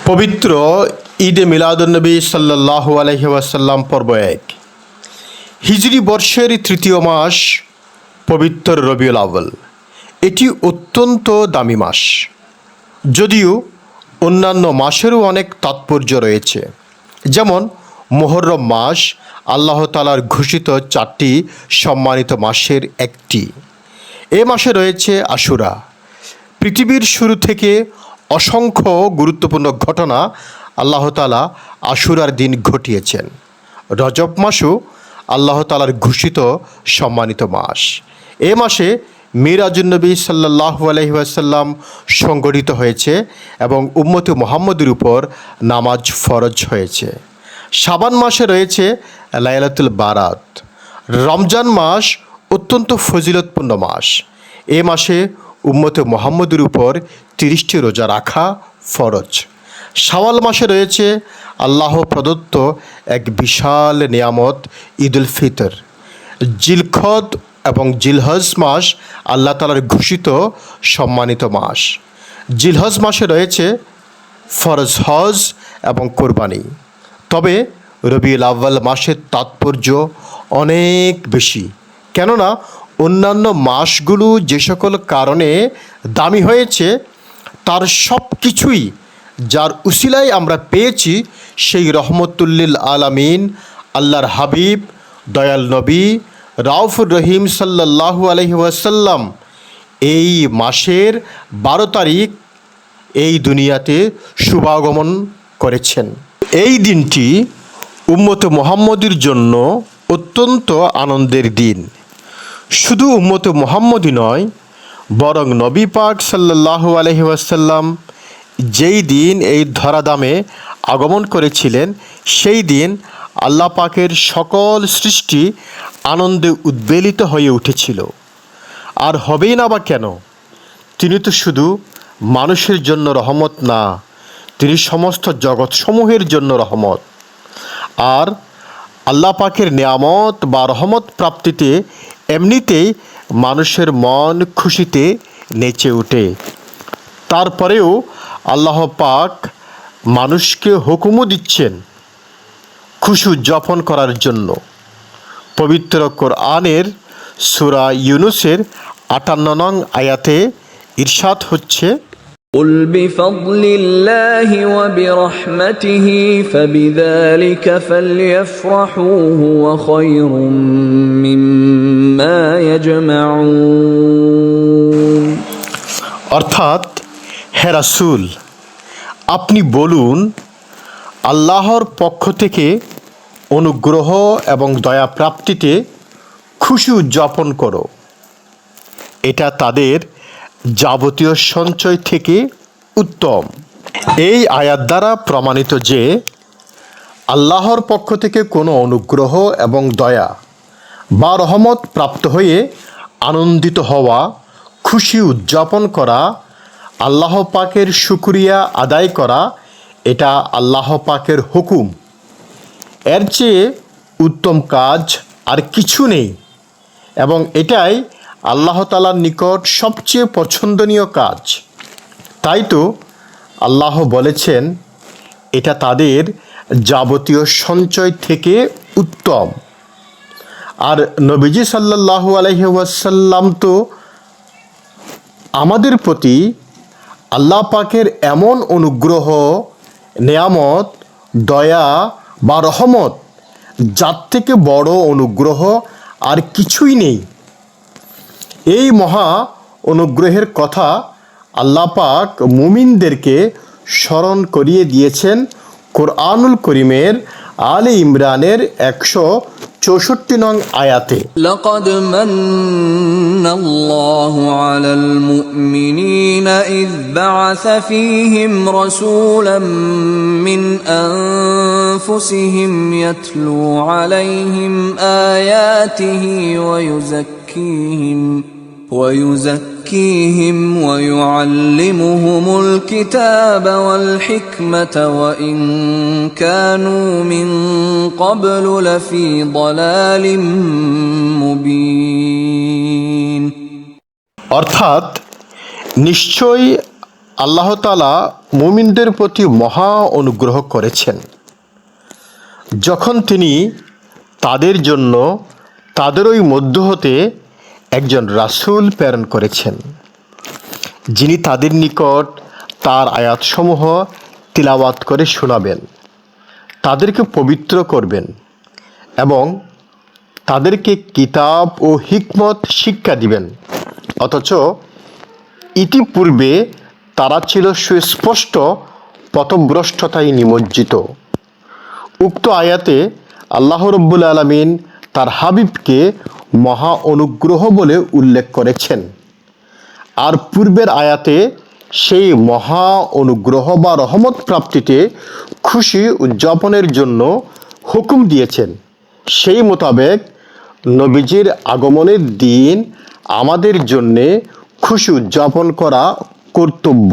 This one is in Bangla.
পবিত্র ঈদে মিলাদুন্নবী সাল্লাল্লাহু আলাইহি ওয়াসাল্লাম পর্ব 1। হিজরি বর্ষের তৃতীয় মাস পবিত্র রবিউল আউয়াল। এটি অত্যন্ত দামি মাস, যদিও অন্যান্য মাসেরও অনেক তাৎপর্য রয়েছে। যেমন মুহররম মাস আল্লাহ তাআলার ঘোষিত 4টি সম্মানিত মাসের একটি। এ মাসে রয়েছে আশুরা। পৃথিবীর শুরু থেকে অসংখ্য গুরুত্বপূর্ণ ঘটনা আল্লাহ তাআলা আশুরার দিন ঘটিয়েছেন। রজব মাসও আল্লাহ তাআলার ঘোষিত সম্মানিত মাস। এ মাসে মিরাজুন নবী সাল্লাল্লাহু আলাইহি ওয়াসাল্লাম সংগঠিত হয়েছে এবং উম্মতে মুহাম্মদের উপর নামাজ ফরজ হয়েছে। শাবান মাসে রয়েছে লাইলাতুল বারাত। রমজান মাস অত্যন্ত ফজিলতপূর্ণ মাস। এ মাসে উম্মতে মুহাম্মদের উপর 30টি রোজা রাখা ফরজ। শাওয়াল মাসে রয়েছে আল্লাহ প্রদত্ত এক বিশাল নিয়ামত ঈদুল ফিতর। জিলকদ এবং জিলহজ মাস আল্লাহ তাআলার ঘোষিত সম্মানিত মাস। জিলহজ মাসে রয়েছে ফরজ হজ এবং কোরবানি। তবে রবিউল আউয়াল মাসের তাৎপর্য অনেক বেশি, কেননা অন্যান্য মাসগুলো যে সকল কারণে দামি হয়েছে তার সব কিছুই যার উসিলায় আমরা পেয়েছি সেই রহমতুল্লিল আলামিন আল্লাহর হাবিব দয়াল নবী রাউফুর রহিম সাল্লাল্লাহু আলাইহি ওয়াসাল্লাম এই মাসের 12 তারিখ এই দুনিয়াতে শুভাগমন করেছেন। এই দিনটি উম্মতে মুহাম্মদের জন্য অত্যন্ত আনন্দের দিন। শুধু উম্মতে মুহাম্মদই নয়, বরং নবী পাক সাল্লাল্লাহু আলাইহি ওয়াসাল্লাম যেই দিন এই ধরাধামে আগমন করেছিলেন সেই দিন আল্লাহ পাকের সকল সৃষ্টি আনন্দে উদ্বেলিত হয়ে উঠেছিল। আর হবেই না বা কেন? তিনি তো শুধু মানুষের জন্য রহমত না, তিনি সমস্ত জগৎসমূহের জন্য রহমত। আর আল্লাহ পাকের নিয়ামত বা রহমত প্রাপ্তিতে এমনিতেই মানুষের মন খুশিতে নেচে ওঠে। তারপরেও আল্লাহ পাক মানুষকে হুকুমও দিচ্ছেন খুশি উদযাপন করার জন্য। পবিত্র কোরআনের সূরা ইউনূসের 58 নং আয়াতে ইরশাদ হচ্ছে, قُلْ بِفَضْلِ اللَّهِ وَبِرَحْمَتِهِ فَبِذَلِكَ فَلْيَفْرَحُوا هُوَ خَيْرٌ مِّمَّا يَجْمَعُونَ। অর্থাৎ হে রাসূল, আপনি বলুন, আল্লাহর পক্ষ থেকে অনুগ্রহ এবং দয়া প্রাপ্তিতে খুশি উদযাপন করো। এটা তাদের যাবতীয় সঞ্চয় থেকে উত্তম। এই আয়াত দ্বারা প্রমাণিত যে আল্লাহর পক্ষ থেকে কোনো অনুগ্রহ এবং দয়া বা রহমত প্রাপ্ত হয়ে আনন্দিত হওয়া, খুশি উদযাপন করা, আল্লাহ পাকের শুকরিয়া আদায় করা, এটা আল্লাহ পাকের হুকুম। এর চেয়ে উত্তম কাজ আর কিছু নেই এবং এটাই আল্লাহ তাআলার নিকট সবচেয়ে পছন্দনীয় কাজ। তাই তো আল্লাহ বলেছেন এটা তাদের যাবতীয় সঞ্চয় থেকে উত্তম। আর নবীজি সাল্লাল্লাহু আলাইহি ওয়াসাল্লাম তো আমাদের প্রতি আল্লাহ পাকের এমন অনুগ্রহ, নেয়ামত, দয়া বা রহমত যার থেকে বড় অনুগ্রহ আর কিছুই নেই। এই মহা অনুগ্রহের কথা আল্লাহ পাক মুমিনদেরকে স্মরণ করিয়ে দিয়েছেন কোরআনুল করিমের আলে ইমরানের 164 নং আয়াতে। لقد من الله على المؤمنين إذ بعث فيهم رسولا من أنفسهم يتلو عليهم آياته ويزكيهم ويعلمهم الكتاب والحكمة وإن كانوا من قبل لفي ضلال مبين। অর্থাৎ নিশ্চয়ই আল্লাহ তাআলা মুমিনদের প্রতি মহা অনুগ্রহ করেছেন যখন তিনি তাদের জন্য তাদের ওই মধ্য হতে একজন রাসূল প্রেরণ করেছেন, যিনি তাদের নিকট তার আয়াতসমূহ তিলাওয়াত করে শোনাবেন, তাদেরকে পবিত্র করবেন এবং তাদেরকে কিতাব ও হিকমত শিক্ষা দিবেন। অথচ ইতিপূর্বে তারা ছিল সুস্পষ্ট পথভ্রষ্টতায় নিমজ্জিত। উক্ত আয়াতে আল্লাহ রাব্বুল আলামিন তার হাবিবকে মহা অনুগ্রহ বলে উল্লেখ করেছেন, আর পূর্বের আয়াতে সেই মহা অনুগ্রহ বা রহমত প্রাপ্তিতে খুশি উদযাপনের জন্য হুকুম দিয়েছেন। সেই মোতাবেক নবীজির আগমনের দিন আমাদের জন্যে খুশি উদযাপন করা কর্তব্য।